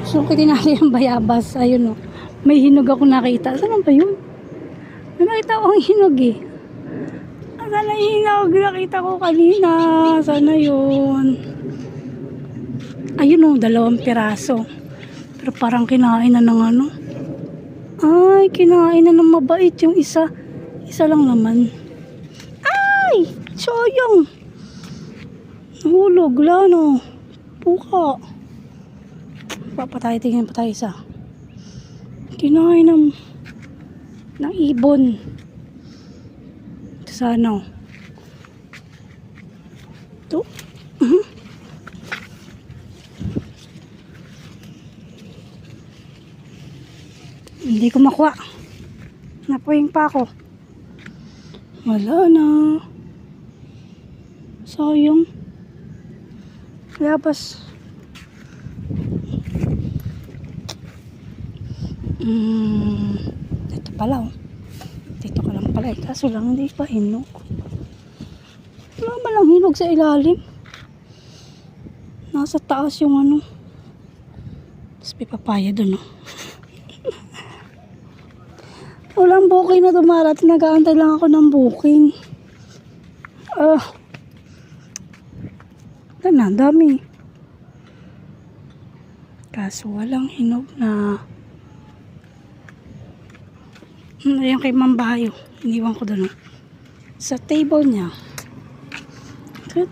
So, tinali ang bayabas. Ayun o. May hinog ako nakita. Saan ba yun? May nakita akong hinog eh. Sana yung hinog. Nakita ko kanina. Sana yun. Ayun o. 2 piraso. Pero parang kinain na ng ano. Ay, kinain na ng mabait yung isa. Isa lang naman. Ay! Sayang! Nahulog. Lano. Puka. Papatay, tingin pa tayo isa. Kinain ng ibon. Ito sana. Ito. Hindi ko makuha. Napuwing pa ako. Wala na. Sayang. Labas. Ito pala oh. Dito ka lang pala eh. Kaso lang hindi pa hinog. Wala ba lang hinog sa ilalim? Nasa taas yung ano. Tapos may papaya dun oh. Walang booking na dumarat. Nag-aantay lang ako ng booking. Ang dami. Kaso walang hinog na. Ayan kay Mambayo. Iniwan ko doon. Sa table niya. Good.